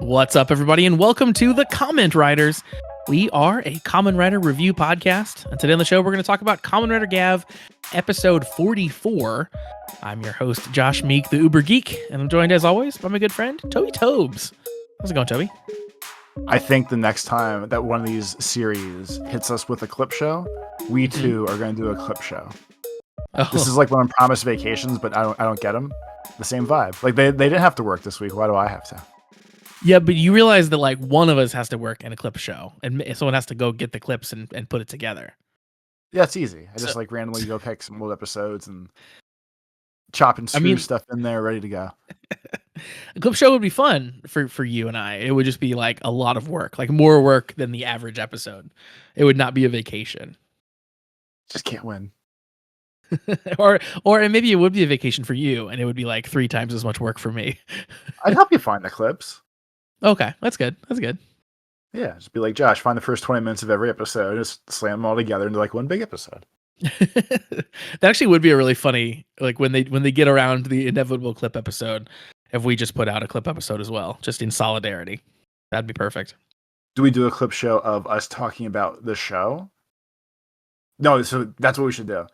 What's up, everybody, and welcome to the Comment Writers. We are a Kamen Rider review podcast, and today on the show, we're going to talk about Kamen Rider Gav, episode 44. I'm your host, Josh Meek, the Uber Geek, and I'm joined, as always, by my good friend, Toby Tobes. How's it going, Toby? I think the next time that one of these series hits us with a clip show, we too are going to do a clip show. Oh. This is like one of promised vacations, but I don't get them. The same vibe. Like they didn't have to work this week. Why do I have to? Yeah, but you realize that like one of us has to work in a clip show, and someone has to go get the clips and put it together. Yeah, it's easy. I just randomly go pick some old episodes and chop and screw stuff in there, ready to go. A clip show would be fun for you and I. It would just be like a lot of work, like more work than the average episode. It would not be a vacation. Just can't win. or maybe it would be a vacation for you, and it would be like 3 times as much work for me. I'd help you find the clips. Okay, that's good. That's good. Yeah, just be like, Josh, find the first 20 minutes of every episode, just slam them all together into like one big episode. That actually would be a really funny, like when they get around the inevitable clip episode, if we just put out a clip episode as well, just in solidarity. That'd be perfect. Do we do a clip show of us talking about the show? No, so that's what we should do.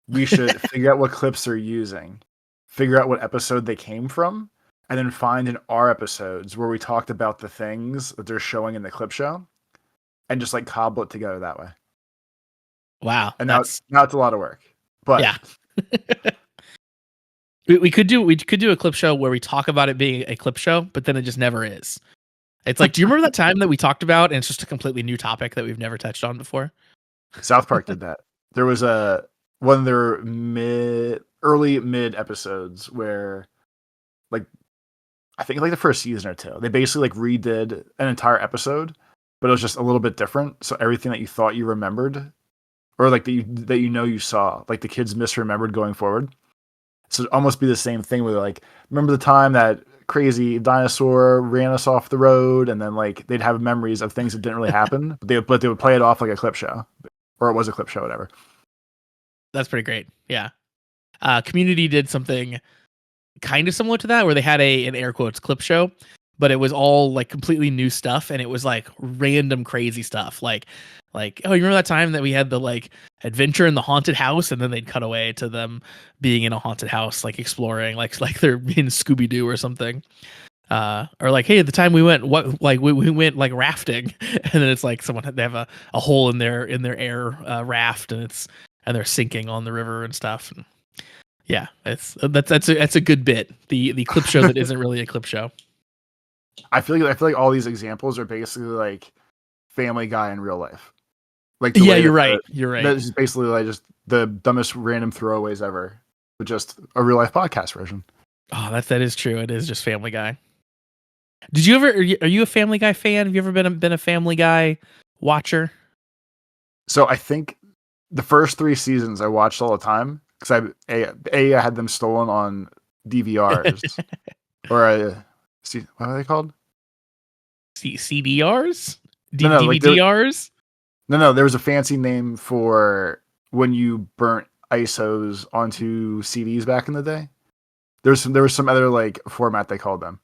We should figure out what clips they're using, figure out what episode they came from, and then find in our episodes where we talked about the things that they're showing in the clip show, and just like cobble it together that way. Wow. And now it's a lot of work. But yeah. we could do a clip show where we talk about it being a clip show, but then it just never is. It's like, do you remember that time that we talked about, and it's just a completely new topic that we've never touched on before? South Park did that. There was one of their early mid episodes where, like, I think like the first season or two, they basically like redid an entire episode, but it was just a little bit different. So everything that you thought you remembered, or like that you saw, like the kids misremembered going forward. So it'd almost be the same thing where they're like, remember the time that crazy dinosaur ran us off the road, and then like they'd have memories of things that didn't really happen, but they would play it off like a clip show, or it was a clip show, whatever. That's pretty great. Yeah. Community did something kind of similar to that, where they had an air quotes clip show, but it was all like completely new stuff, and it was like random crazy stuff. Like, oh, you remember that time that we had the like adventure in the haunted house, and then they'd cut away to them being in a haunted house, like exploring, like they're in Scooby-Doo or something. Or like, hey, at the time we went we went like rafting, and then it's like they have a hole in their air raft, and they're sinking on the river and stuff. And yeah, that's a good bit. The clip show that isn't really a clip show. I feel like all these examples are basically like Family Guy in real life. Like you're right. You're right. That's basically like just the dumbest random throwaways ever, but just a real life podcast version. Oh, that is true. It is just Family Guy. Did you ever? Are you a Family Guy fan? Have you ever been a Family Guy watcher? So I think the first 3 seasons I watched all the time because I had them stolen on DVRs or what are they called? CDRs? DVDRs? No, there was a fancy name for when you burnt ISOs onto CDs back in the day. There was some other like format they called them.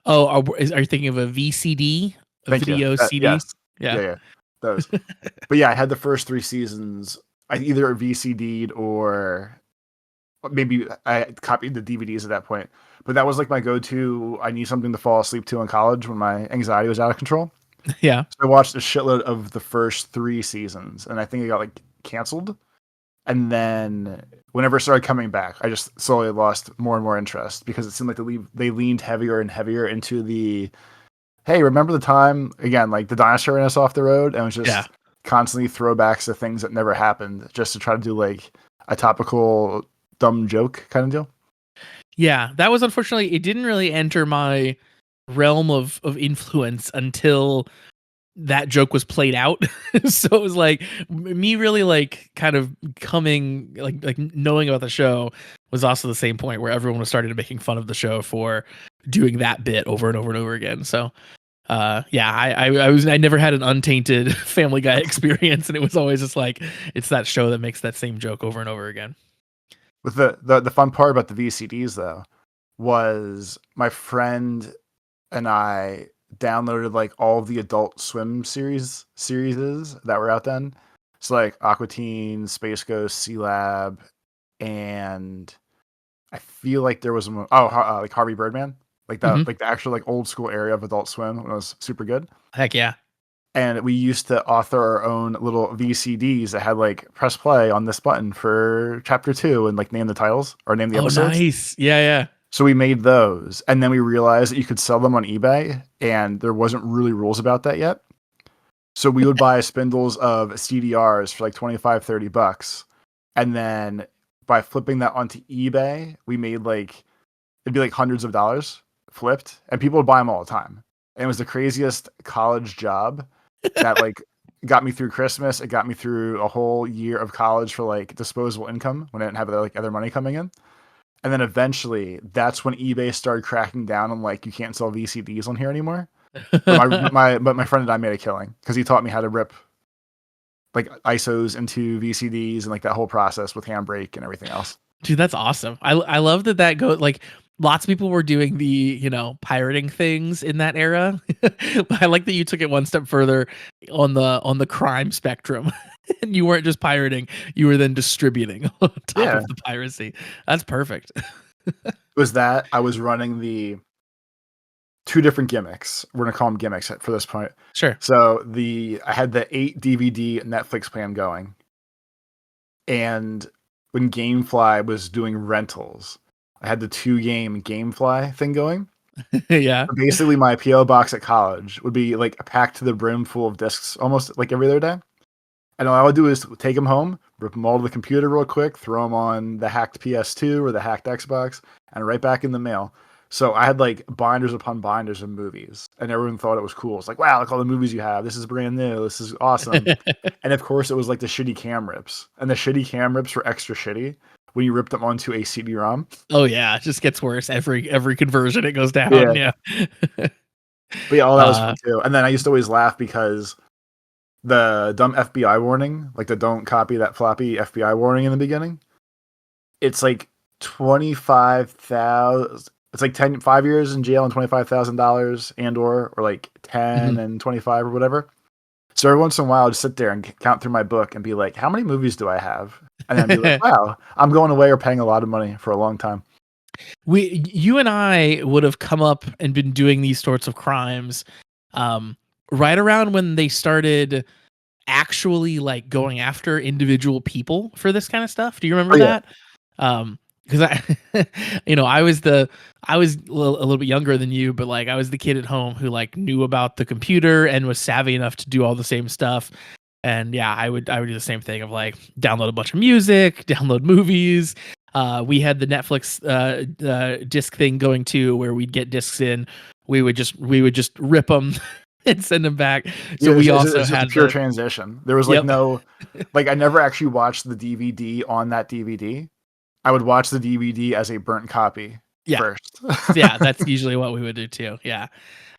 Oh, are you thinking of a VCD? Video CD? Yes. Yeah. Those. But yeah, I had the first 3 seasons. I either VCD'd or maybe I copied the DVDs at that point. But that was like my go-to. I need something to fall asleep to in college when my anxiety was out of control. Yeah. So I watched a shitload of the first 3 seasons, and I think it got like canceled. And then whenever it started coming back, I just slowly lost more and more interest because it seemed like they leaned heavier and heavier into the, hey, remember the time, again, like the dinosaur ran us off the road, and it was just constantly throwbacks to things that never happened just to try to do like a topical dumb joke kind of deal. Yeah, that was unfortunately, it didn't really enter my realm of influence until that joke was played out. So it was like me really like kind of coming like knowing about the show was also the same point where everyone was starting making fun of the show for doing that bit over and over and over again. So I never had an untainted Family Guy experience, and it was always just like it's that show that makes that same joke over and over again. With the fun part about the VCDs though was my friend and I downloaded like all of the Adult Swim series that were out then. So like Aqua Teen, Space Ghost, Sea Lab, and I feel like there was like Harvey Birdman, Hmm. like the actual like old school area of Adult Swim when it was super good. Heck yeah. And we used to author our own little VCDs that had like press play on this button for chapter 2 and like name the titles or name the Oh, episodes. nice. Yeah, yeah. So we made those, and then we realized that you could sell them on eBay, and there wasn't really rules about that yet. So we would buy spindles of CDRs for like 25, $30. And then by flipping that onto eBay, we made like, it'd be like hundreds of dollars flipped, and people would buy them all the time. And it was the craziest college job that like got me through Christmas. It got me through a whole year of college for like disposable income when I didn't have like other money coming in. And then eventually, that's when eBay started cracking down on like you can't sell VCDs on here anymore. But my friend and I made a killing because he taught me how to rip like ISOs into VCDs and like that whole process with Handbrake and everything else. Dude, that's awesome. I love that goes like lots of people were doing the, pirating things in that era. But I like that you took it one step further on the crime spectrum. And you weren't just pirating, you were then distributing on top Yeah, of the piracy. That's perfect. it was that I was running the two different gimmicks. We're gonna call them gimmicks for this point. Sure. So I had the 8 DVD Netflix plan going, and when GameFly was doing rentals, I had the 2-game GameFly thing going. Yeah. Basically, my PO box at college would be like packed to the brim full of discs almost like every other day. And all I would do is take them home, rip them all to the computer real quick, throw them on the hacked PS2 or the hacked Xbox, and right back in the mail. So I had like binders upon binders of movies, and everyone thought it was cool. It's like, wow, look all the movies you have. This is brand new. This is awesome. And of course, it was like the shitty cam rips, and the shitty cam rips were extra shitty when you ripped them onto a CD-ROM. Oh yeah, it just gets worse every conversion it goes down. Yeah, Yeah. but yeah, all that was uh fun too. And then I used to always laugh because the dumb FBI warning, like the don't copy that floppy FBI warning in the beginning, it's like 25,000. It's like 5 years in jail and $25,000 or like 10 mhm. and 25 or whatever. So every once in a while, I'd just sit there and count through my book and be like, how many movies do I have? And then be like, wow, I'm going away or paying a lot of money for a long time. You and I would have come up and been doing these sorts of crimes um right around when they started actually like going after individual people for this kind of stuff. Do you remember Oh yeah, that? Because I was a little bit younger than you, but like I was the kid at home who like knew about the computer and was savvy enough to do all the same stuff. And yeah, I would do the same thing of like download a bunch of music, download movies. We had the Netflix disc thing going too, where we'd get discs in. We would just rip them and send them back. yeah. So we also It's just a had pure the transition. There was like yep. no, like I never actually watched the DVD on that DVD. I would watch the DVD as a burnt copy Yeah. first. Yeah, that's usually what we would do too. Yeah.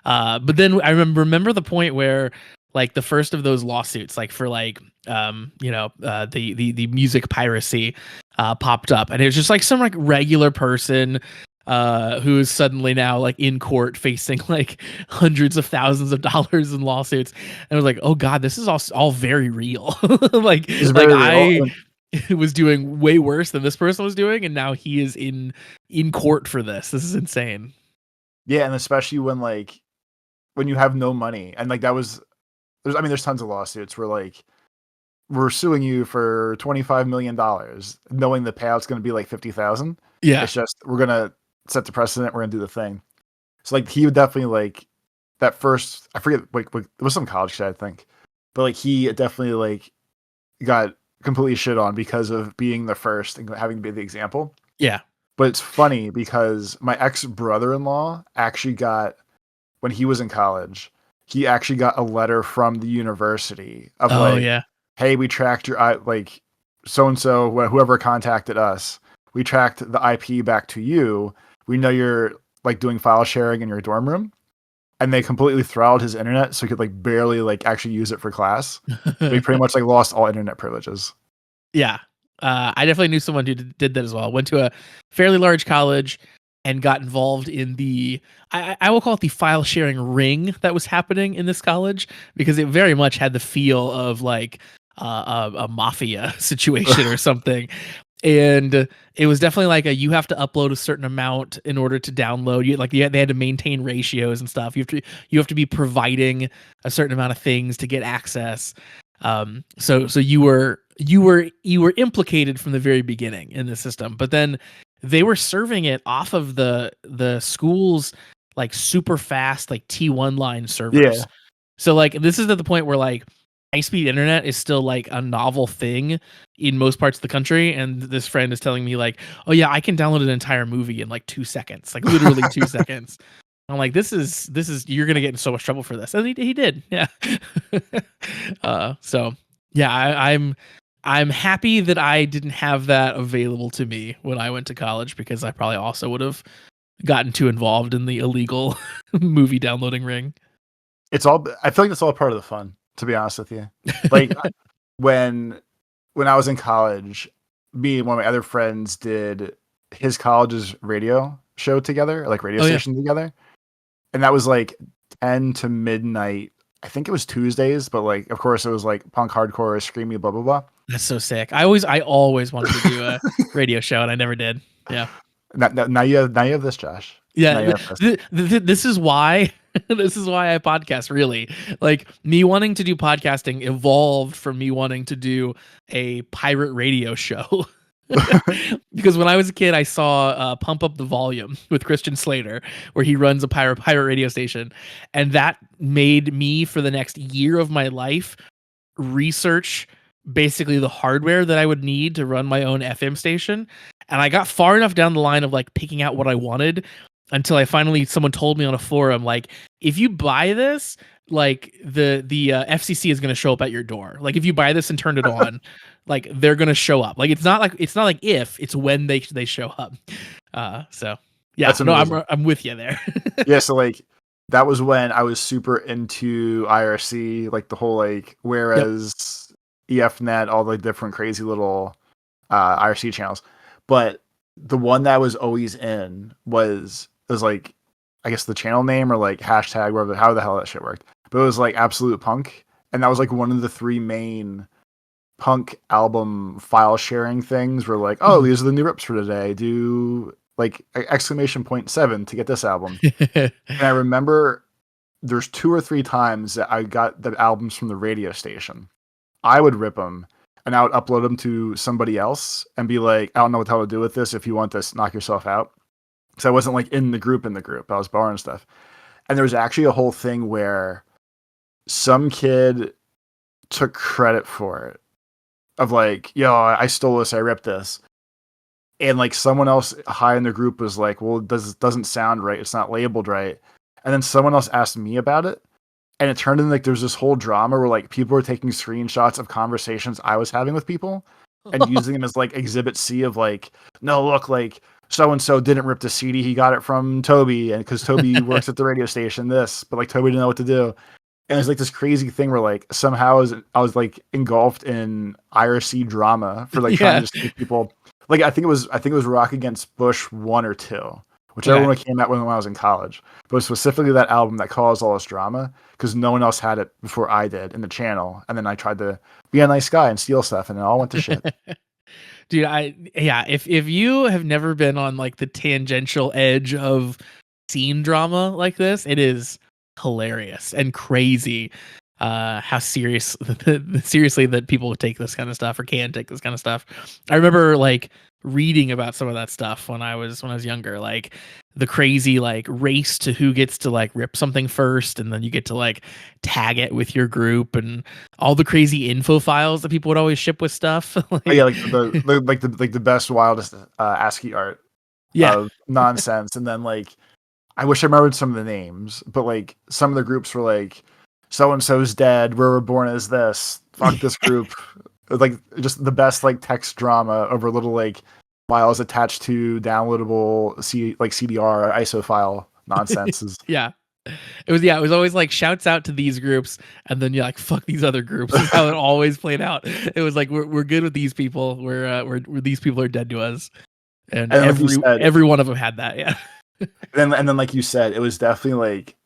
But then I remember the point where like the first of those lawsuits, like for like the music piracy popped up, and it was just like some like regular person who is suddenly now like in court facing like hundreds of thousands of dollars in lawsuits. And I was like, oh god, this is all very real. like It's like very real. I was doing way worse than this person was doing, and now he is in court for this. This is insane. Yeah, and especially when you have no money, and like that was there's tons of lawsuits where like we're suing you for $25 million, knowing the payout's going to be like 50,000. Yeah. It's just we're gonna set the precedent. We're gonna do the thing. So like he would definitely like that first. I forget like it was some college kid I think, but like he definitely like got completely shit on because of being the first and having to be the example. Yeah. But it's funny because my ex brother-in-law actually got when he was in college, he actually got a letter from the university of Oh like, yeah. hey, we tracked your like so and so whoever contacted us, we tracked the IP back to you. We know you're like doing file sharing in your dorm room, and they completely throttled his internet so he could like barely like actually use it for class. So he pretty much like lost all internet privileges. Yeah. I definitely knew someone who did that as well. Went to a fairly large college. and got involved in the I will call it the file sharing ring that was happening in this college, because it very much had the feel of like a mafia situation or something. And it was definitely like you have to upload a certain amount in order to download. They had to maintain ratios and stuff. You have to be providing a certain amount of things to get access. So you were implicated from the very beginning in the system, but then they were serving it off of the school's like super fast like T1 line servers. Yeah. So like this is at the point where like high speed internet is still like a novel thing in most parts of the country. And this friend is telling me like, oh yeah, I can download an entire movie in like 2 seconds, like literally 2 seconds. I'm like, this is you're gonna get in so much trouble for this, and he did, yeah. So yeah, I'm happy that I didn't have that available to me when I went to college, because I probably also would have gotten too involved in the illegal movie downloading ring. It's all. I feel like it's all part of the fun. To be honest with you, like when I was in college, me and one of my other friends did his college's radio show together, like radio Oh yeah, station together, and that was like 10 to midnight. I think it was Tuesdays, but like, of course, it was like punk hardcore, screamy, blah blah blah. that's so sick. I always wanted to do a radio show, and I never did. Yeah. Now you have this, Josh. Now Yeah, you have this. this is why this is why I podcast, really. Like, me wanting to do podcasting evolved from me wanting to do a pirate radio show. Because when I was a kid, I saw Pump Up the Volume with Christian Slater, where he runs a pirate radio station, and that made me, for the next year of my life, research basically the hardware that I would need to run my own FM station. And I got far enough down the line of like picking out what I wanted, until I finally, someone told me on a forum, like, if you buy this, like the FCC is going to show up at your door. Like, if you buy this and turn it on, like they're going to show up. Like, it's not like if, it's when they show up. So yeah, That's no, amazing. I'm with you there. Yeah, so like that was when I was super into IRC, like the whole like Yep. whereas EFNet, all the different crazy little IRC channels. But the one that I was always in was like, I guess the channel name or like hashtag, whatever, how the hell that shit worked. But it was like Absolute Punk, and that was like one of the three main punk album file sharing things. Where like, oh, these are the new rips for today. Do like exclamation point 7 to get this album. And I remember there's 2 or 3 times that I got the albums from the radio station. I would rip them and I would upload them to somebody else and be like, I don't know what the hell to do with this. If you want this, knock yourself out. Because I wasn't like in the group. I was borrowing stuff. And there was actually a whole thing where some kid took credit for it. Of like, yo, I stole this, I ripped this. And like someone else high in the group was like, well, it doesn't sound right. It's not labeled right. And then someone else asked me about it. And it turned into like there's this whole drama where like people were taking screenshots of conversations I was having with people and using them as like exhibit C of like, no, look, like so and so didn't rip the CD, he got it from Toby, and because Toby works at the radio station, but like Toby didn't know what to do. And it's like this crazy thing where like somehow I was like engulfed in IRC drama for like trying Yeah. to just keep people like I think it was Rock Against Bush 1 or 2, whichever Okay. one came out when I was in college. But specifically that album that caused all this drama because no one else had it before I did in the channel, and then I tried to be a nice guy and steal stuff, and it all went to shit. Dude, if you have never been on like the tangential edge of scene drama like this, it is hilarious and crazy how seriously that people would take this kind of stuff, or can take this kind of stuff. I remember like reading about some of that stuff when I was younger, like the crazy like race to who gets to like rip something first, and then you get to like tag it with your group, and all the crazy info files that people would always ship with stuff. But yeah, Like, like the best wildest ASCII art yeah. of nonsense, and then like I wish I remembered some of the names, but like some of the groups were like so and so's dead, we were born as this, fuck this group. Like just the best like text drama over little like files attached to downloadable CDR ISO file nonsense is Yeah. It was always like shouts out to these groups, and then like fuck these other groups. Is how it always played out. It was like we're good with these people. We're these people are dead to us. and And like you said, every one of them had that. Yeah. and then like you said, it was definitely like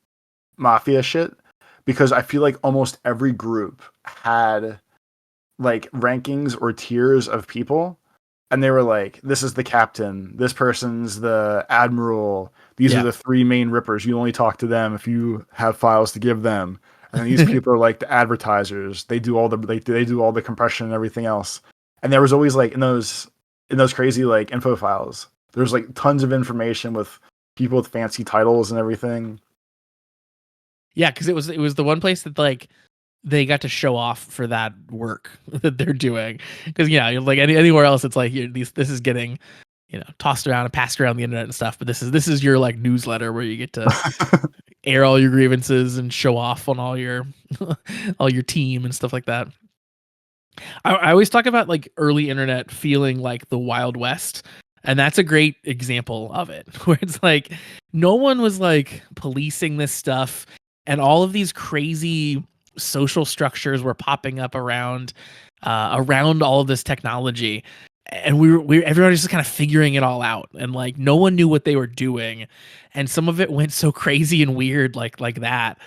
mafia shit because I feel like almost every group had like rankings or tiers of people, and they were like, this is the captain, this person's the admiral, these are Yeah. the three main rippers, you only talk to them if you have files to give them, and then these people are like the advertisers, they do all the they do all the compression and everything else. And there was always like in those crazy like info files, there's like tons of information with people with fancy titles and everything. Yeah, because it was the one place that like they got to show off for that work that they're doing. Because like anywhere else, it's like this is getting tossed around and passed around the internet and stuff. But this is your like newsletter where you get to air all your grievances and show off on all your all your team and stuff like that. I always talk about like early internet feeling like the Wild West. And that's a great example of it, where it's like no one was like policing this stuff, and all of these crazy social structures were popping up around all of this technology, and everybody was just kind of figuring it all out, and like no one knew what they were doing, and some of it went so crazy and weird like that.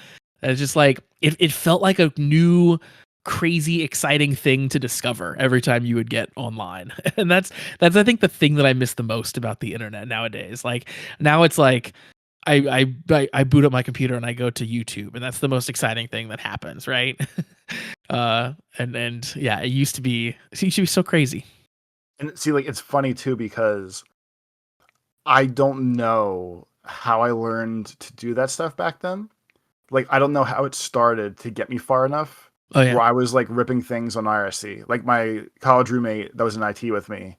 It's just like it felt like a new crazy exciting thing to discover every time you would get online. And that's I think the thing that I miss the most about the internet nowadays. Like now it's like I boot up my computer and I go to YouTube, and that's the most exciting thing that happens, right? And yeah, it used to be so crazy. And see, like, it's funny too because I don't know how I learned to do that stuff back then. Like, I don't know how it started to get me far enough Oh yeah. where I was like ripping things on IRC. Like my college roommate that was in IT with me,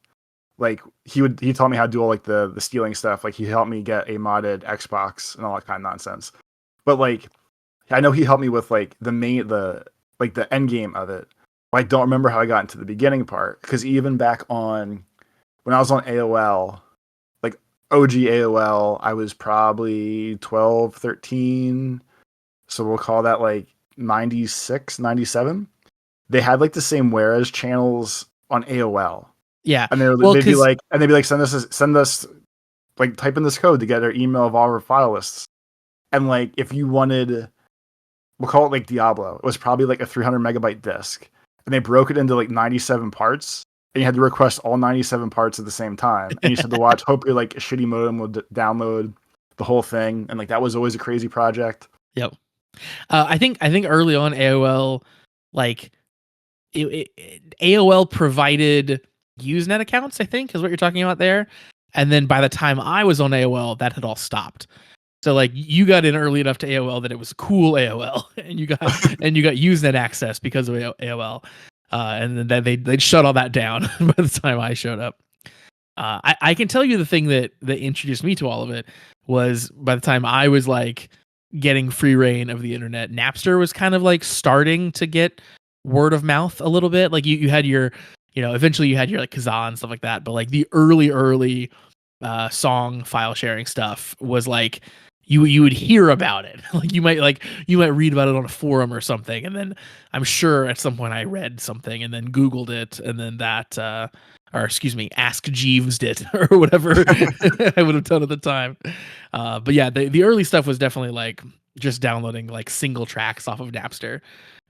like he taught me how to do all like the stealing stuff. Like he helped me get a modded Xbox and all that kind of nonsense. But like I know he helped me with like the end game of it. But I don't remember how I got into the beginning part because even back on when I was on AOL, like OG AOL, I was probably 12, 13. So we'll call that like 96, 97. They had like the same whereas channels on AOL. Yeah. And Well, because they'd be like, send us like type in this code to get our email of all our file lists. And like if you wanted, we'll call it like Diablo, it was probably like a 300 megabyte disk. And they broke it into like 97 parts. And you had to request all 97 parts at the same time. And you just had to hope your like a shitty modem would download the whole thing. And like that was always a crazy project. yep. I think early on AOL, like AOL provided Usenet accounts, I think is what you're talking about there. And then by the time I was on AOL, that had all stopped. So like you got in early enough to AOL that it was cool AOL, and you got Usenet access because of AOL. And then they'd shut all that down by the time I showed up. I can tell you the thing that introduced me to all of it was by the time I was like getting free reign of the internet, Napster was kind of like starting to get word of mouth a little bit. Like you had your, eventually you had your like Kazaa and stuff like that, but like the early song file sharing stuff was like you would hear about it. Like you might read about it on a forum or something, and then I'm sure at some point I read something and then Googled it, and then that or excuse me, Ask Jeeves it or whatever I would have done at the time. But yeah, the early stuff was definitely like just downloading like single tracks off of Napster.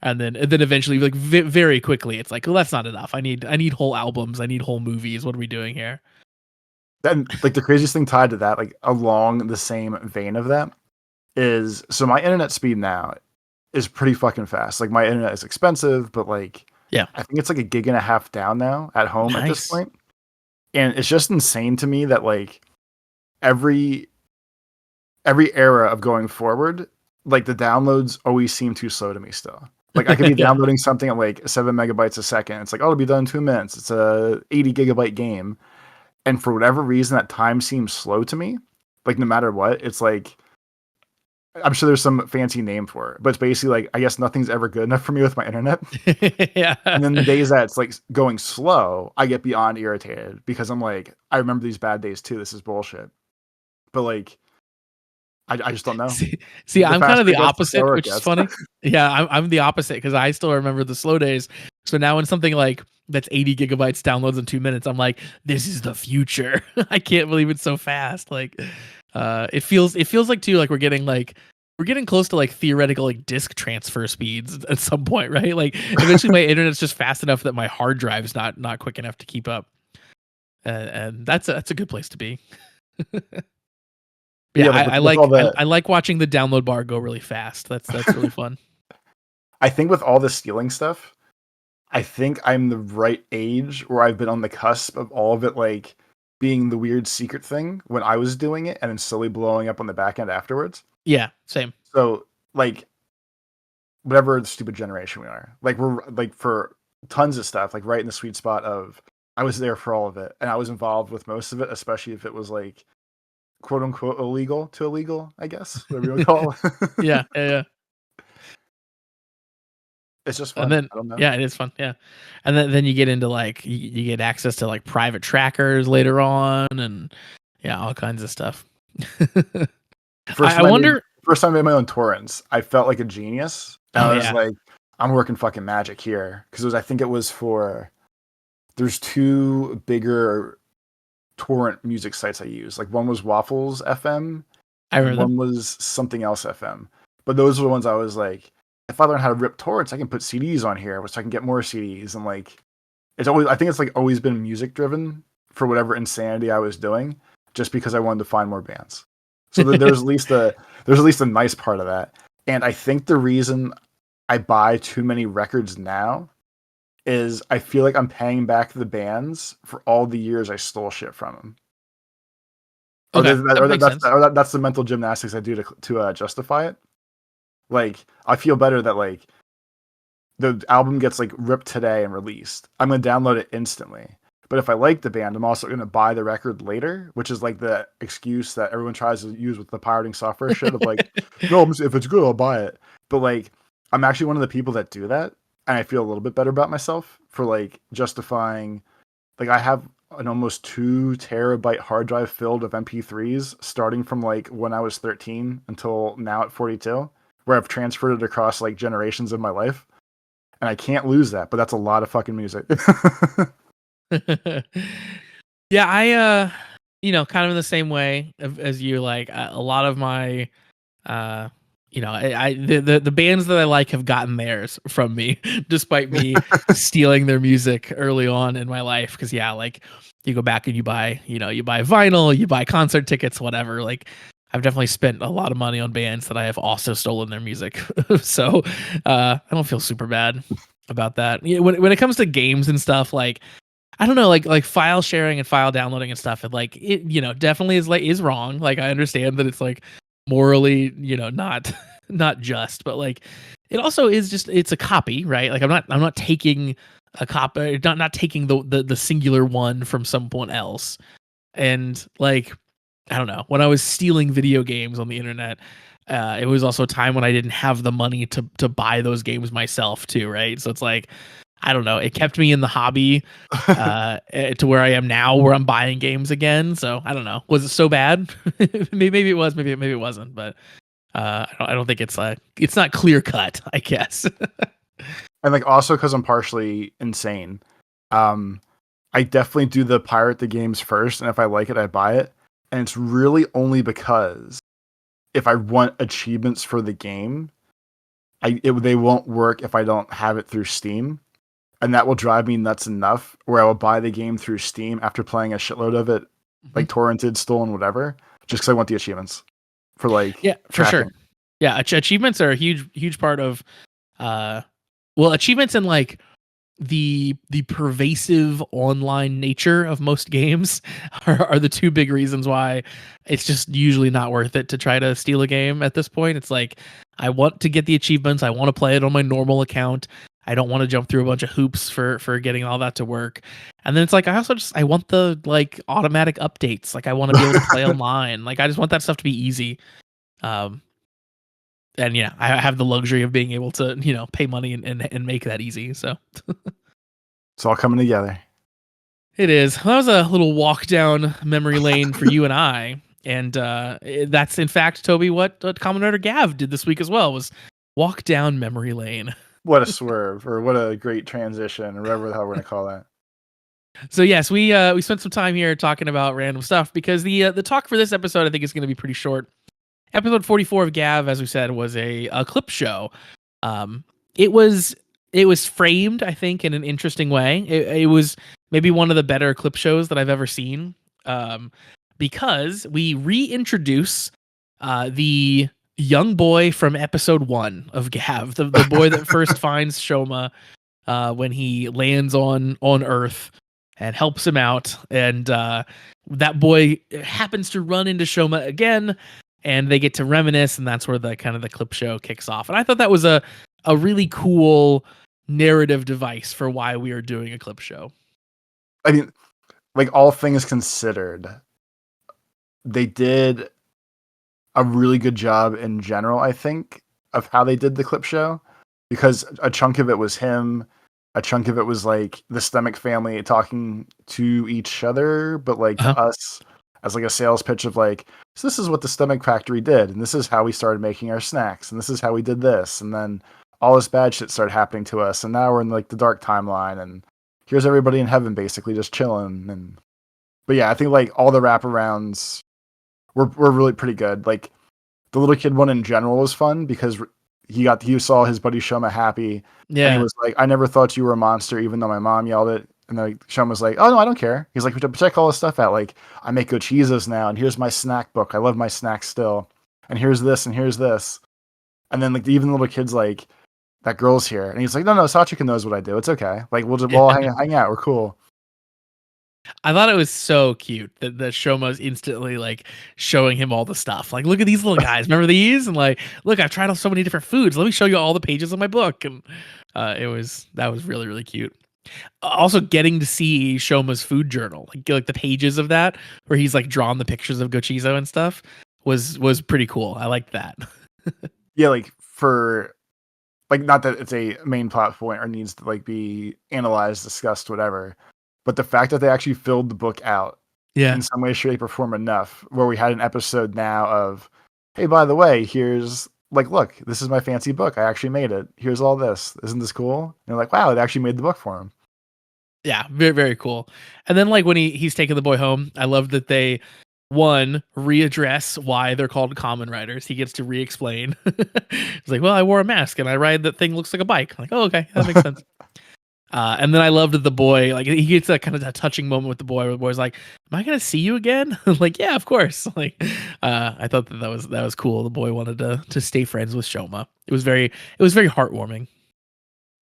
And then eventually, like very quickly, it's like, well, that's not enough. I need whole albums. I need whole movies. What are we doing here? Then like the craziest thing tied to that, like along the same vein of that, is so my internet speed now is pretty fucking fast. Like my internet is expensive, but like Yeah, I think it's like a gig and a half down now at home at this nice. point. And it's just insane to me that like every era of going forward, like the downloads always seem too slow to me still. Like I could be Yeah, downloading something at like 7 megabytes a second. It's like, oh, it'll be done in 2 minutes. It's a 80 gigabyte game. And for whatever reason, that time seems slow to me. Like no matter what, it's like I'm sure there's some fancy name for it, but it's basically like I guess nothing's ever good enough for me with my internet. yeah. And then the days that it's like going slow, I get beyond irritated because I'm like, I remember these bad days too. This is bullshit. But like, I just don't know. See, The I'm kind of faster the it gets, the opposite, slower it which is gets. funny. Yeah, I'm the opposite because I still remember the slow days So now when something like that's 80 gigabytes downloads in 2 minutes, I'm like, this is the future. I can't believe it's so fast. Like, it feels like too, like we're getting close to like theoretical like disk transfer speeds at some point, right? Like eventually my internet's just fast enough that my hard drive's not quick enough to keep up. And that's a good place to be. Yeah, Yeah, like I with all like I, the, I like watching the download bar go really fast. That's really fun. I think with all the stealing stuff, I think I'm the right age where I've been on the cusp of all of it, like being the weird secret thing when I was doing it, and then slowly blowing up on the back end afterwards. Yeah, same. So like whatever the stupid generation we are, like we're like for tons of stuff, like right in the sweet spot of I was there for all of it, and I was involved with most of it, especially if it was like quote unquote illegal to illegal, I guess, whatever you would call it. Yeah, yeah, yeah. It's just And fun. then I don't know. yeah, it is fun. Yeah, and then you get into like you get access to like private trackers later on, and yeah, all kinds of stuff. First I time I made wonder. first time I made my own torrents, I felt like a genius. And Oh I was yeah, like, I'm working fucking magic here. Because I think it was for there's two bigger torrent music sites I use. Like one was Waffles FM I and remember them. one was something else FM. But those were the ones I was like, if I learn how to rip torrents, I can put CDs on here, which I can get more CDs. And like it's always I think it's like always been music driven for whatever insanity I was doing, just because I wanted to find more bands. So there's at least a nice part of that. And I think the reason I buy too many records now is I feel like I'm paying back the bands for all the years I stole shit from them. Okay, that makes sense. That's the mental gymnastics I do to justify it. Like I feel better that like the album gets like ripped today and released. I'm gonna download it instantly. But if I like the band, I'm also gonna buy the record later, which is like the excuse that everyone tries to use with the pirating software shit of like, no, if it's good, I'll buy it. But like, I'm actually one of the people that do that, and I feel a little bit better about myself for like justifying. Like, I have an almost 2 terabyte hard drive filled with MP3s, starting from like when I was 13 until now at 42, where I've transferred it across like generations of my life, and I can't lose that. But that's a lot of fucking music. Yeah, kind of in the same way as you. Like a lot of my, uh, the bands that I like have gotten theirs from me, despite me stealing their music early on in my life. Because yeah, like you go back and you buy vinyl, you buy concert tickets, whatever. Like I've definitely spent a lot of money on bands that I have also stolen their music. So I don't feel super bad about that. Yeah, when it comes to games and stuff, like I don't know, like file sharing and file downloading and stuff, and like it, definitely is wrong. Like I understand that it's like morally, not not just, but like it also is just it's a copy, right? Like I'm not taking a copy, not taking the singular one from someone else. And like I don't know, when I was stealing video games on the internet, it was also a time when I didn't have the money to buy those games myself too, right? So it's like I don't know, it kept me in the hobby to where I am now, where I'm buying games again. So I don't know, was it so bad? Maybe it was, maybe it wasn't, but I don't think it's not clear cut, I guess. And like also because I'm partially insane, um, I definitely do the pirate the games first, and if I like it, I buy it. And it's really only because if I want achievements for the game, they won't work if I don't have it through Steam, and that will drive me nuts enough where I will buy the game through Steam after playing a shitload of it, like torrented, stolen, whatever, just because I want the achievements for like Yeah, for sure. tracking. Yeah, achievements are a huge part of uh achievements and like the pervasive online nature of most games are the two big reasons why it's just usually not worth it to try to steal a game at this point. It's like I want to get the achievements, I want to play it on my normal account. I don't want to jump through a bunch of hoops for getting all that to work. And then it's like I want the like automatic updates. Like I want to be able to play online. Like I just want that stuff to be easy. Um and yeah, I have the luxury of being able to, pay money and make that easy. So It's all coming together. it is. That was a little walk down memory lane for you and I. And that's in fact, Toby, what Common Writer Gav did this week as well, was walk down memory lane. What a swerve, or what a great transition, or whatever the hell we're gonna call that. So yes, we spent some time here talking about random stuff because the talk for this episode I think is going to be pretty short. Episode 44 of Gav, as we said, was a clip show. Um, it was framed, I think, in an interesting way. It was maybe one of the better clip shows that I've ever seen, because we reintroduce the young boy from episode 1 of Gav, the boy that first finds Shoma when he lands on Earth and helps him out, and that boy happens to run into Shoma again, and they get to reminisce, and that's where the kind of the clip show kicks off. And I thought that was a really cool narrative device for why we are doing a clip show. I mean, like, all things considered, they did a really good job in general, I think, of how they did the clip show, because a chunk of it was him, a chunk of it was like the Stomach family talking to each other, but like to us as like a sales pitch of like, so this is what the Stomach Factory did, and this is how we started making our snacks, and this is how we did this, and then all this bad shit started happening to us, and now we're in like the dark timeline, and here's everybody in heaven basically just chilling. And but yeah, I think like all the wraparounds were really pretty good. Like the little kid one in general was fun because he saw his buddy Shoma happy, and he was like, I never thought you were a monster, even though my mom yelled it. And then Shoma was like, oh no, I don't care. He's like, check all this stuff out. Like, I make good cheeses now, and here's my snack book. I love my snacks still. And here's this, and here's this. And then like even the little kid's like, that girl's here, and he's like, no, Sachika knows what I do. It's okay. Like we'll all hang out. We're cool. I thought it was so cute that Shoma's instantly like showing him all the stuff. Like, look at these little guys. Remember these? And like, look, I've tried so many different foods. Let me show you all the pages of my book. And that was really, really cute. Also, getting to see Shoma's food journal, like the pages of that where he's like drawn the pictures of Gochizo and stuff, was pretty cool. I liked that. Yeah, like for like, not that it's a main plot point or needs to like be analyzed, discussed, whatever, but the fact that they actually filled the book out in some way, shape, or form enough where we had an episode now of, hey, by the way, here's like, look, this is my fancy book. I actually made it. Here's all this. Isn't this cool? And they're like, wow, it actually made the book for him. Yeah, very, very cool. And then like when he's taking the boy home, I love that they readdress why they're called common riders. He gets to re-explain. It's like, well, I wore a mask and I ride that thing looks like a bike. I'm like, oh, okay, that makes sense. And then I loved that the boy, like, he gets that kind of a touching moment with the boy where the boy's like, am I gonna see you again? Like, yeah, of course. Like, I thought that was cool. The boy wanted to stay friends with Shoma. It was very heartwarming.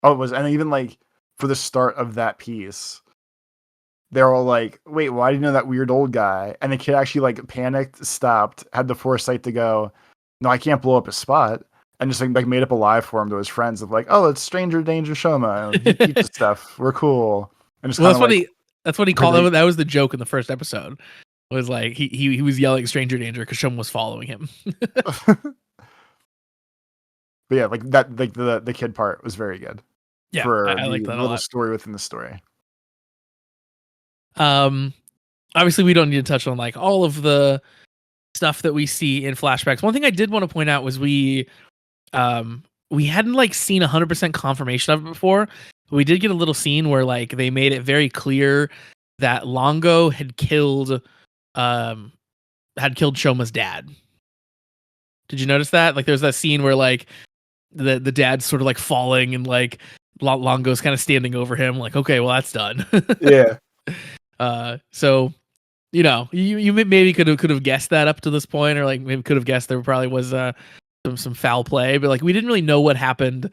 Oh, it was. And even like for the start of that piece, they're all like, wait, why do you know that weird old guy? And the kid actually like panicked, stopped, had the foresight to go, no, I can't blow up his spot. And just like made up a lie for him to his friends of like, oh, it's Stranger Danger Shoma. He keeps stuff. We're cool. And just that's what he called it. That was the joke in the first episode. Was like he was yelling Stranger Danger because Shoma was following him. But yeah, like that, like the kid part was very good. Yeah, for I like that little a lot. Story within the story. Obviously we don't need to touch on like all of the stuff that we see in flashbacks. One thing I did want to point out was we hadn't like seen 100% confirmation of it before. But we did get a little scene where like they made it very clear that Longo had killed Shoma's dad. Did you notice that? Like there's that scene where like the dad's sort of like falling and like Longo's kind of standing over him like, okay, well that's done. Yeah. So you know, you maybe could have guessed that up to this point, or like maybe could have guessed there probably was some foul play, but like we didn't really know what happened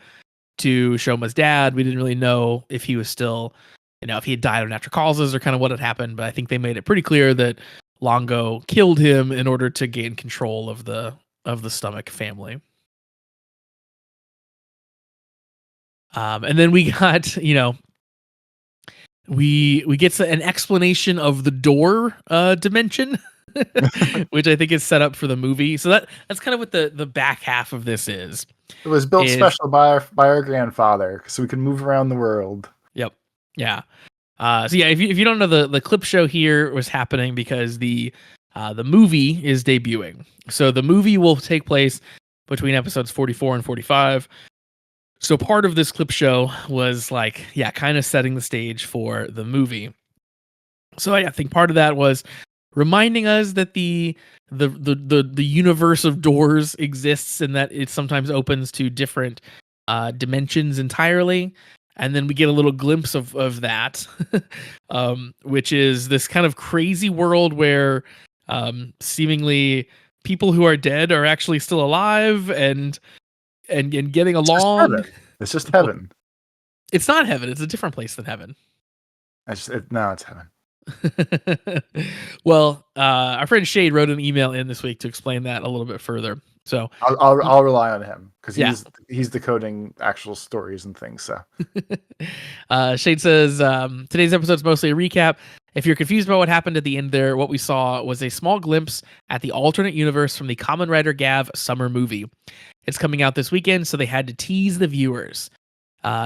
to Shoma's dad. We didn't really know if he was still, you know, if he had died of natural causes or kind of what had happened. But I think they made it pretty clear that Longo killed him in order to gain control of the Stomach family. And then we got, you know, we get an explanation of the door dimension, which I think is set up for the movie. So that's kind of what the back half of this is. It was built special by our grandfather, so we can move around the world. Yep. Yeah. So yeah, if you don't know, the clip show here was happening because the movie is debuting. So the movie will take place between episodes 44 and 45. So part of this clip show was like, yeah, kind of setting the stage for the movie. So I think part of that was reminding us that the universe of doors exists and that it sometimes opens to different dimensions entirely. And then we get a little glimpse of that, which is this kind of crazy world where seemingly people who are dead are actually still alive and getting It's just along. heaven. It's just heaven. It's not heaven. It's a different place than heaven. No, it's heaven. Well, our friend Shade wrote an email in this week to explain that a little bit further. So I'll rely on him because yeah. he's decoding actual stories and things. So Shade says today's episode is mostly a recap. If you're confused about what happened at the end there, what we saw was a small glimpse at the alternate universe from the Kamen Rider gavv summer movie. It's coming out this weekend, so they had to tease the viewers.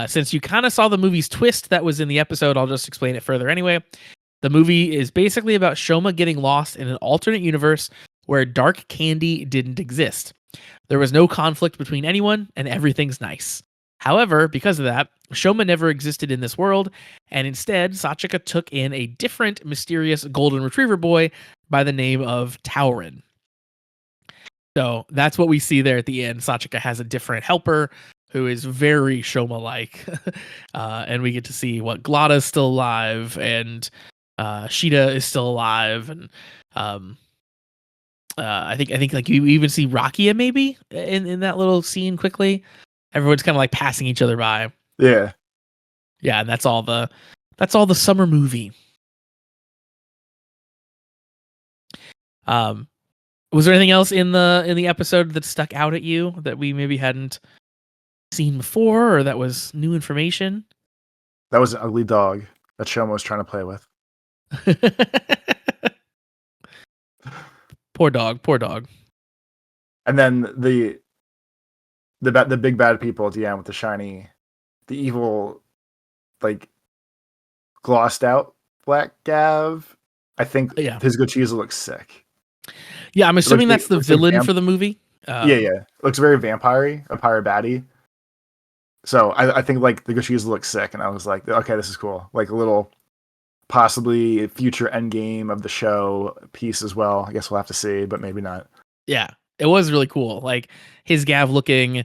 Since you kind of saw the movie's twist that was in the episode, I'll just explain it further anyway. The movie is basically about Shoma getting lost in an alternate universe where dark candy didn't exist. There was no conflict between anyone, and everything's nice. However, because of that, Shoma never existed in this world, and instead, Sachika took in a different mysterious golden retriever boy by the name of Taurin. So that's what we see there at the end. Sachika has a different helper who is very Shoma-like, and we get to see what Glada's still alive, and Sheeta is still alive, and I think like you even see Rakia maybe in that little scene quickly. Everyone's kind of like passing each other by. yeah, And that's all the summer movie. Was there anything else in the episode that stuck out at you that we maybe hadn't seen before, or that was new information? that was an ugly dog that Shoma was trying to play with. Poor dog. And then the big bad people at the end with the evil, like glossed out black gavv. I think his Gochiza looks sick. Yeah, I'm assuming that's the villain for the movie. Yeah. Looks very vampire-y, a pirate baddie. So I think like the Gochiza looks sick, and I was like, okay, this is cool. Like a little possibly future end game of the show piece as well. I guess we'll have to see, but maybe not. Yeah, it was really cool. Like his gavv looking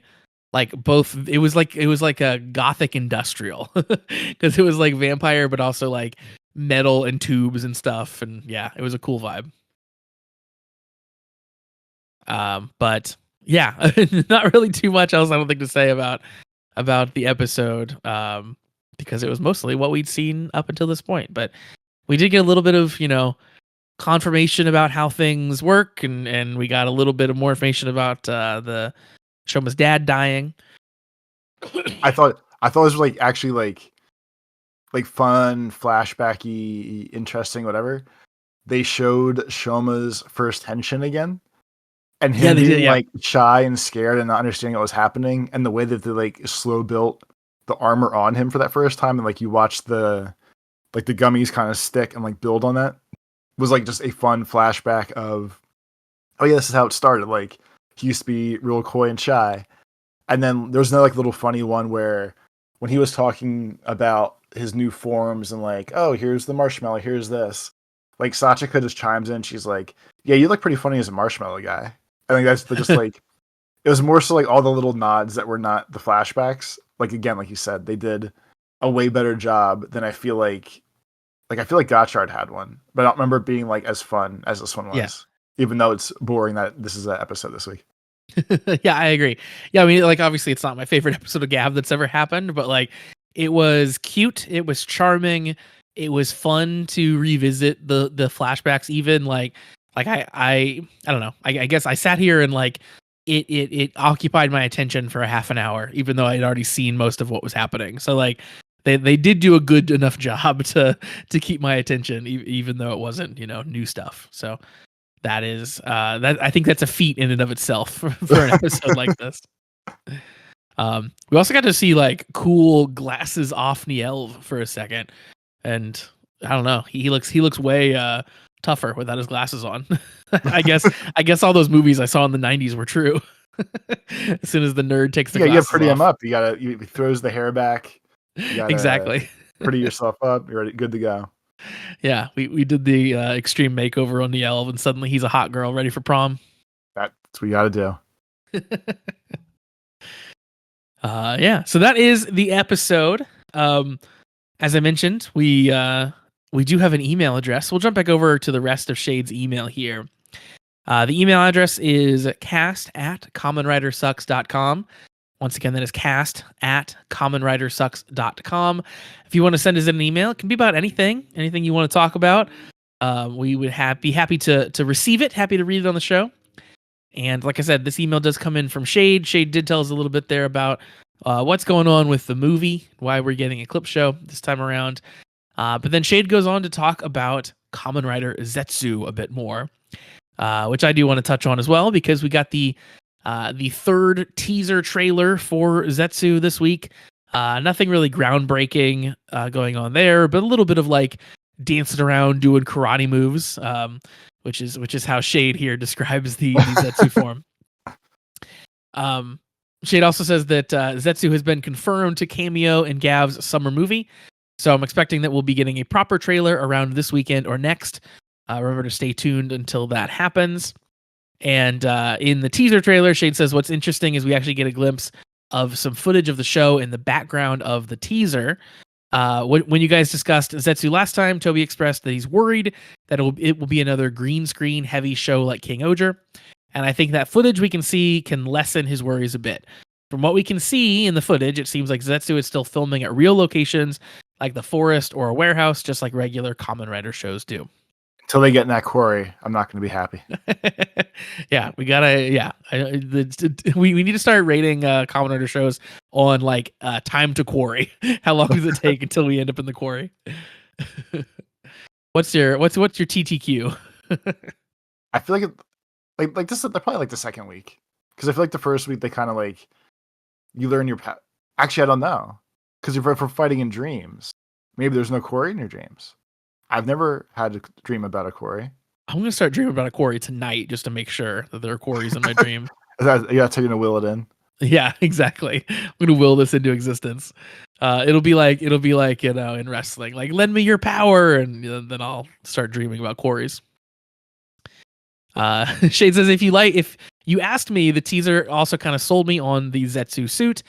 like both. It was like a gothic industrial because it was like vampire, but also like metal and tubes and stuff. And yeah, it was a cool vibe. But yeah, not really too much else I don't think to say about the episode. Because it was mostly what we'd seen up until this point. But we did get a little bit of, confirmation about how things work, and we got a little bit of more information about the Shoma's dad dying. I thought it was like actually like fun, flashbacky, interesting, whatever. They showed Shoma's first henshin again. And him being like shy and scared and not understanding what was happening, and the way that they like slow built the armor on him for that first time, and like you watch the gummies kind of stick and like build on that, was like just a fun flashback of, oh yeah, this is how it started. Like he used to be real coy and shy, and then there was another like little funny one where when he was talking about his new forms and like, oh, here's the marshmallow, here's this, like Sachika just chimes in, she's like, yeah, you look pretty funny as a marshmallow guy. I think that's just like, it was more so like all the little nods that were not the flashbacks. Like again, like you said, they did a way better job than I feel like Gotchard had one, but I don't remember it being like as fun as this one was. Yeah. Even though it's boring that this is an episode this week. Yeah, I agree. Yeah, I mean, like obviously it's not my favorite episode of gavv that's ever happened, but like it was cute, it was charming, it was fun to revisit the flashbacks. Even like I don't know. I guess I sat here and like it occupied my attention for a half an hour, even though I'd already seen most of what was happening. So like they did do a good enough job to keep my attention, even though it wasn't new stuff. So that is that I think that's a feat in and of itself for an episode like this. We also got to see like cool glasses off Nielv for a second, and I don't know, he looks way tougher without his glasses on. I guess all those movies I saw in the 90s were true. As soon as the nerd takes the Yeah, you gotta glasses pretty him off. up. He throws the hair back. You gotta Exactly. pretty yourself up. You're ready, good to go. Yeah, we did the extreme makeover on the elf, and suddenly he's a hot girl ready for prom. That's what you gotta do. Yeah, so that is the episode. As I mentioned, we do have an email address. We'll jump back over to the rest of Shade's email here. The email address is cast@commonwritersucks.com. Once again, that is cast@commonwritersucks.com. If you want to send us an email, it can be about anything you want to talk about. We would be happy to receive it, happy to read it on the show. And like I said, this email does come in from Shade. Shade did tell us a little bit there about what's going on with the movie, why we're getting a clip show this time around. But then Shade goes on to talk about Kamen Rider Zetsu a bit more, which I do want to touch on as well, because we got the third teaser trailer for Zetsu this week. Nothing really groundbreaking going on there, but a little bit of like dancing around doing karate moves, which is how Shade here describes the Zetsu form. Shade also says that Zetsu has been confirmed to cameo in gavv's summer movie, so I'm expecting that we'll be getting a proper trailer around this weekend or next. Remember to stay tuned until that happens. And in the teaser trailer, Shade says what's interesting is we actually get a glimpse of some footage of the show in the background of the teaser. When you guys discussed Zetsu last time, Toby expressed that he's worried that it will be another green screen heavy show like King Oger. And I think that footage we can see can lessen his worries a bit. From what we can see in the footage, it seems like Zetsu is still filming at real locations like the forest or a warehouse, just like regular Kamen Rider shows do. Until they get in that quarry, I'm not going to be happy. Yeah, we gotta. Yeah, we need to start rating Kamen Rider shows on like time to quarry. How long does it take until we end up in the quarry? what's your TTQ? I feel like like this. They're probably like the second week, because I feel like the first week they kind of like you learn your path. Actually, I don't know, because if we're fighting in dreams, maybe there's no quarry in your dreams. I've never had a dream about a quarry. I'm gonna start dreaming about a quarry tonight just to make sure that there are quarries in my dream. That's how you're going to will it in. Yeah, exactly. I'm gonna will this into existence. It'll be like in wrestling, like lend me your power, and then I'll start dreaming about quarries. Shade says if you asked me, the teaser also kind of sold me on the Zetsu suit.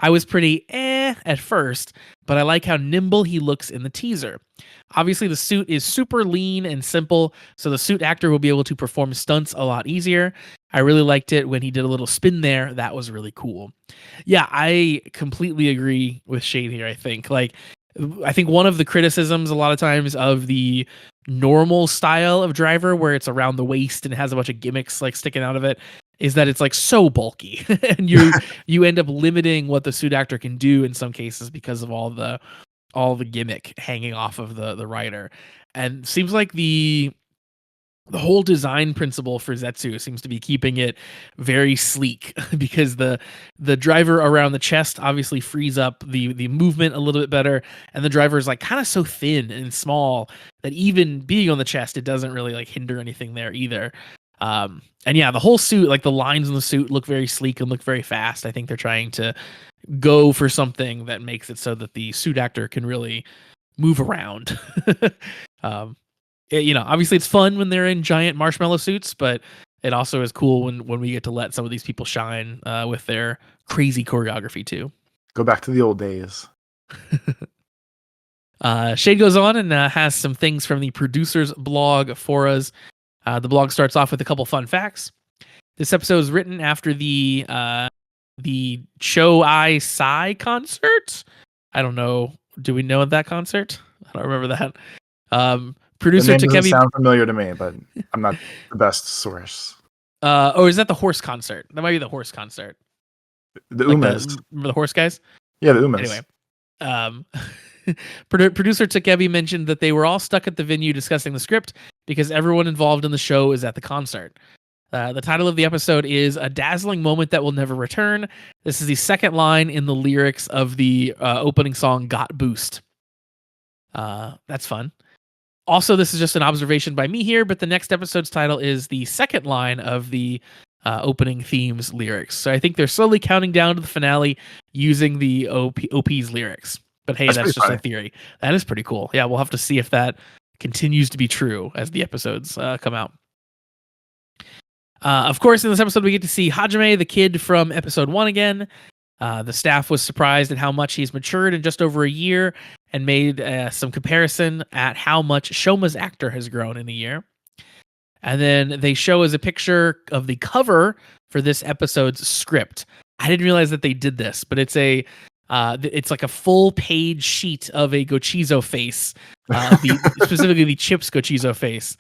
I was pretty at first, but I like how nimble he looks in the teaser. Obviously, the suit is super lean and simple, so the suit actor will be able to perform stunts a lot easier. I really liked it when he did a little spin there. That was really cool. Yeah, I completely agree with Shade here. I think one of the criticisms a lot of times of the normal style of driver, where it's around the waist and has a bunch of gimmicks like sticking out of it, is that it's like so bulky, and you end up limiting what the suit actor can do in some cases because of all the gimmick hanging off of the rider. And seems like the whole design principle for Zetsu seems to be keeping it very sleek, because the driver around the chest obviously frees up the movement a little bit better, and the driver is like kind of so thin and small that even being on the chest, it doesn't really like hinder anything there either. And yeah, the whole suit, like the lines in the suit look very sleek and look very fast. I think they're trying to go for something that makes it so that the suit actor can really move around. Obviously it's fun when they're in giant marshmallow suits, but it also is cool when we get to let some of these people shine with their crazy choreography too. Go back to the old days. Shade goes on and has some things from the producer's blog for us. The blog starts off with a couple fun facts. This episode is written after the Cho Ai Sai concert. I don't know. Do we know that concert? I don't remember that. Producer the name doesn't Takebi sound familiar to me, but I'm not the best source. Is that the horse concert? That might be the horse concert. The like Umas. the horse guys? Yeah, the Umas. Anyway, producer Takebi mentioned that they were all stuck at the venue discussing the script because everyone involved in the show is at the concert. The title of the episode is A Dazzling Moment That Will Never Return. This is the second line in the lyrics of the opening song Got Boost. That's fun. Also, this is just an observation by me here, but the next episode's title is the second line of the opening themes lyrics. So I think they're slowly counting down to the finale using the OP's lyrics. But hey, That's that's pretty just funny. a theory. That is pretty cool. Yeah, we'll have to see if that continues to be true as the episodes come out. Of course, in this episode, we get to see Hajime, the kid from episode 1 again. The staff was surprised at how much he's matured in just over a year and made some comparison at how much Shoma's actor has grown in a year. And then they show us a picture of the cover for this episode's script. I didn't realize that they did this, but it's like a full page sheet of a Gochizo face, specifically the Chips Gochizo face.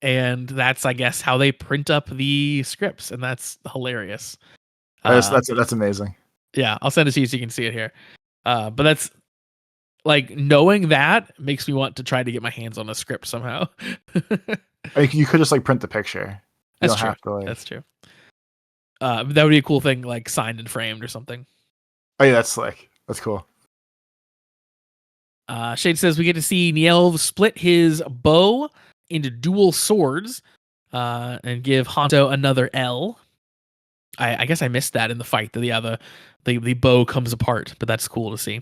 And that's, I guess, how they print up the scripts, and that's hilarious. That's amazing. Yeah, I'll send it to you so you can see it here. But that's like, knowing that makes me want to try to get my hands on a script somehow. Like, you could just like print the picture. You That's don't true. have to, like... That's true. That would be a cool thing, like signed and framed or something. Oh yeah, that's slick. That's cool. Shade says we get to see Nielv split his bow into dual swords and give Honto another L. I guess I missed that in the fight. The bow comes apart, but that's cool to see.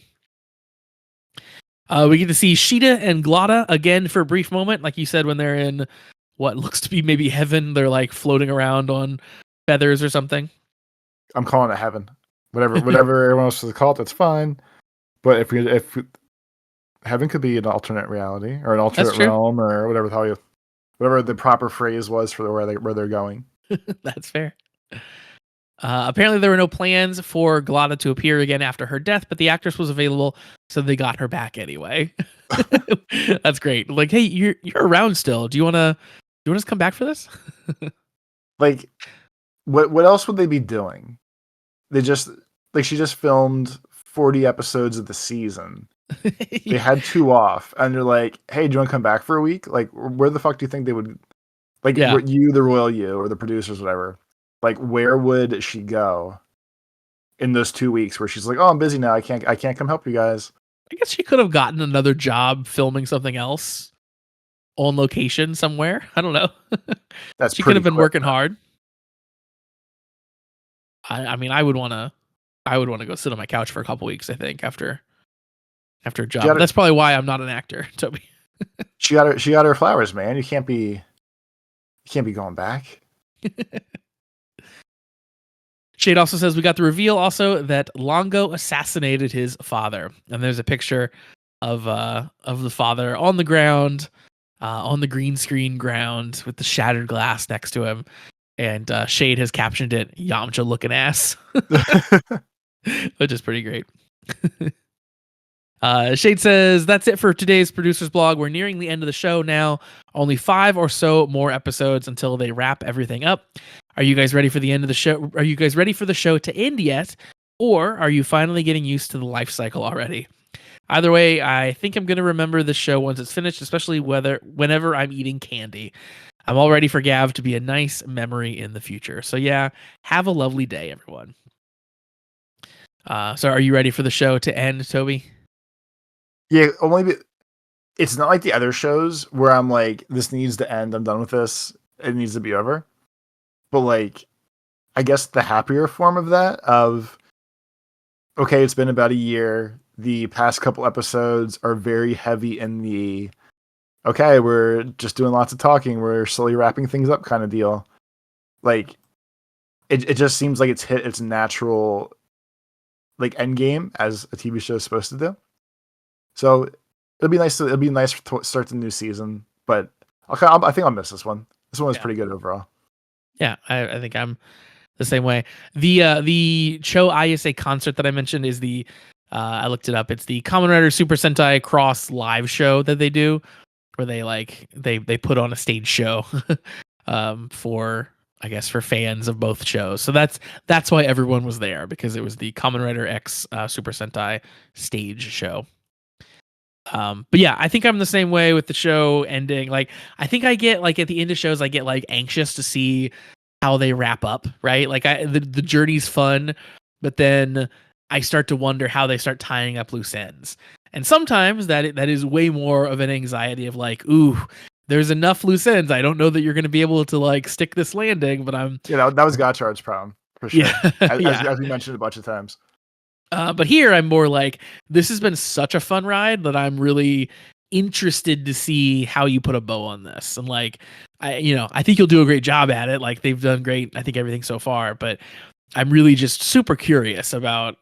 We get to see Sheeta and Glotta again for a brief moment. Like you said, when they're in what looks to be maybe heaven, they're like floating around on feathers or something. I'm calling it heaven. Whatever everyone else is called, that's fine. But if heaven could be an alternate reality or an alternate realm or whatever the proper phrase was for where they're going. That's fair. Apparently there were no plans for Glotta to appear again after her death, but the actress was available, so they got her back anyway. That's great. Like, hey, you're around still. Do you want us to come back for this? Like, what else would they be doing? They just, like, she just filmed 40 episodes of the season. They had 2 off, and they're like, hey, do you want to come back for a week? Like, where the fuck do you think they would, like, you, the royal you, or the producers, whatever, like, where would she go in those 2 weeks where she's like, oh, I'm busy now, I can't come help you guys? I guess she could have gotten another job filming something else on location somewhere. I don't know. She could have been working hard. I mean, I would want to go sit on my couch for a couple weeks, I think, after a job. That's probably why I'm not an actor, Toby. She got her flowers, man. You can't be going back. Shade also says we got the reveal also that Longo assassinated his father, and there's a picture of the father on the ground, on the green screen ground with the shattered glass next to him, and Shade has captioned it "Yamcha looking ass," which is pretty great. Shade says that's it for today's producer's blog. We're nearing the end of the show now. Only 5 or so more episodes until they wrap everything up. Are you guys ready for the end of the show? Are you guys ready for the show to end yet? Or are you finally getting used to the life cycle already? Either way, I think I'm going to remember the show once it's finished, especially whenever I'm eating candy. I'm all ready for gavv to be a nice memory in the future. So yeah, have a lovely day, everyone. So are you ready for the show to end, Toby? Yeah, it's not like the other shows where I'm like, this needs to end. I'm done with this. It needs to be over. But like, I guess the happier form of that okay, it's been about a year. The past couple episodes are very heavy in the, okay, we're just doing lots of talking. We're slowly wrapping things up kind of deal. Like, it just seems like it's hit its natural, like, end game as a TV show is supposed to do. So it'll be nice to start the new season. But I think I'll miss this one. This one was pretty good overall. Yeah, I think I'm the same way. The Cho ISA concert that I mentioned is I looked it up. It's the Kamen Rider Super Sentai Cross live show that they do, where they put on a stage show for, I guess, for fans of both shows. So that's why everyone was there, because it was the Kamen Rider X Super Sentai stage show. But yeah, I think I'm the same way with the show ending. Like, I think I get, like, at the end of shows, I get like anxious to see how they wrap up, right? Like, the journey's fun, but then I start to wonder how they start tying up loose ends. And sometimes that is way more of an anxiety of like, ooh, there's enough loose ends. I don't know that you're going to be able to like stick this landing, but I'm that was Gottschalk's problem for sure. yeah yeah. As we mentioned a bunch of times. But here I'm more like, this has been such a fun ride that I'm really interested to see how you put a bow on this. And like, I think you'll do a great job at it. Like they've done great, I think everything so far, but I'm really just super curious about,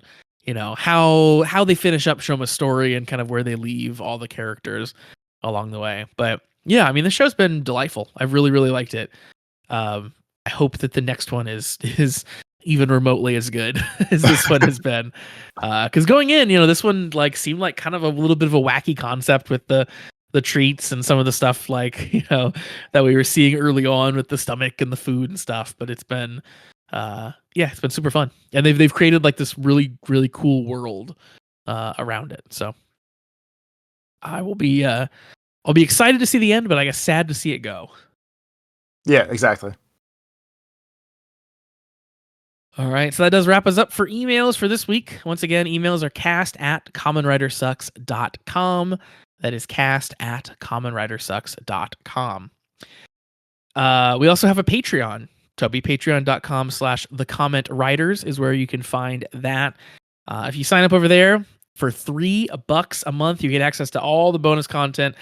how they finish up Shoma's story and kind of where they leave all the characters along the way. But yeah, I mean, the show's been delightful. I've really, really liked it. I hope that the next one is even remotely as good as this one has been. Because going in, this one like seemed like kind of a little bit of a wacky concept with the treats and some of the stuff like that we were seeing early on with the stomach and the food and stuff. But it's been it's been super fun, and they've created like this really really cool world around it. So I'll be excited to see the end, but I guess sad to see it go. Yeah, exactly. All right, so that does wrap us up for emails for this week. Once again, emails are cast@commonwritersucks.com. That is cast@commonwritersucks.com. We also have a Patreon, Toby. Patreon.com/thecommentwriters is where you can find that. If you sign up over there for $3 a month, you get access to all the bonus content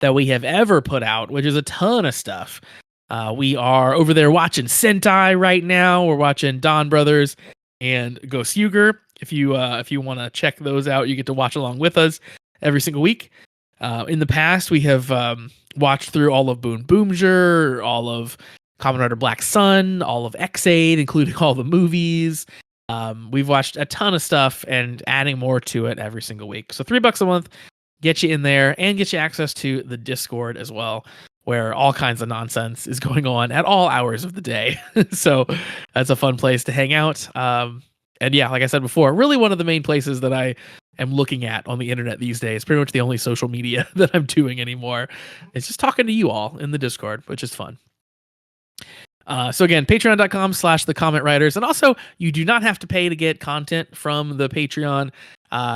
that we have ever put out, which is a ton of stuff. We are over there watching Sentai right now. We're watching Don Brothers and Ghost Yuger. If you want to check those out, you get to watch along with us every single week. In the past, we have watched through all of Boon Boomjer, all of Kamen Rider Black Sun, all of X8, including all the movies. We've watched a ton of stuff and adding more to it every single week. So $3 a month, get you in there and get you access to the Discord as well, where all kinds of nonsense is going on at all hours of the day. So that's a fun place to hang out. And yeah, like I said before, really one of the main places that I am looking at on the internet these days. Pretty much the only social media that I'm doing anymore. It's just talking to you all in the Discord, which is fun. So again, patreon.com/thecommentwriters. And also, you do not have to pay to get content from the Patreon.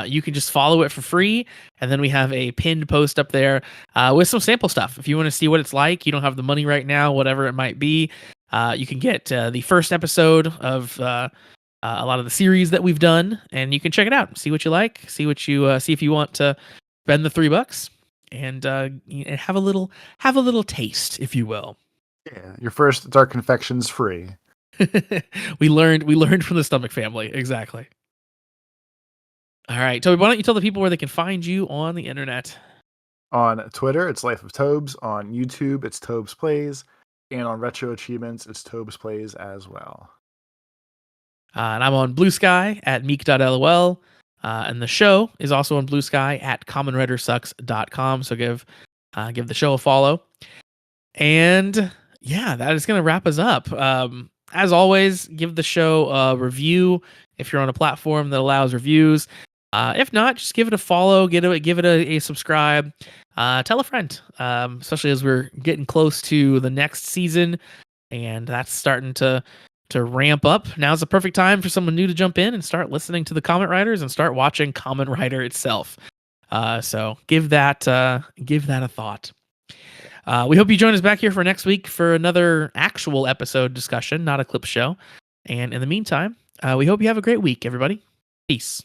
You can just follow it for free. And then we have a pinned post up there with some sample stuff. If you want to see what it's like, you don't have the money right now, whatever it might be, you can get the first episode of a lot of the series that we've done, and you can check it out, see what you like, see if you want to spend the $3 and have a little taste, if you will. Yeah, your first Dark Confections free. we learned from the Stomach family, exactly. All right, Toby, why don't you tell the people where they can find you on the internet? On Twitter, it's Life of Tobes. On YouTube, it's Tobes Plays. And on Retro Achievements, it's Tobes Plays as well. And I'm on Blue Sky at meek.lol. And the show is also on Blue Sky at commonwritersucks.com. So give the show a follow. And yeah, that is going to wrap us up. As always, give the show a review if you're on a platform that allows reviews. If not, just give it a follow, give it a subscribe. Tell a friend, especially as we're getting close to the next season, and that's starting to ramp up. Now's the perfect time for someone new to jump in and start listening to the Comment Writers and start watching Kamen Rider itself. So give that a thought. We hope you join us back here for next week for another actual episode discussion, not a clip show. And in the meantime, we hope you have a great week, everybody. Peace.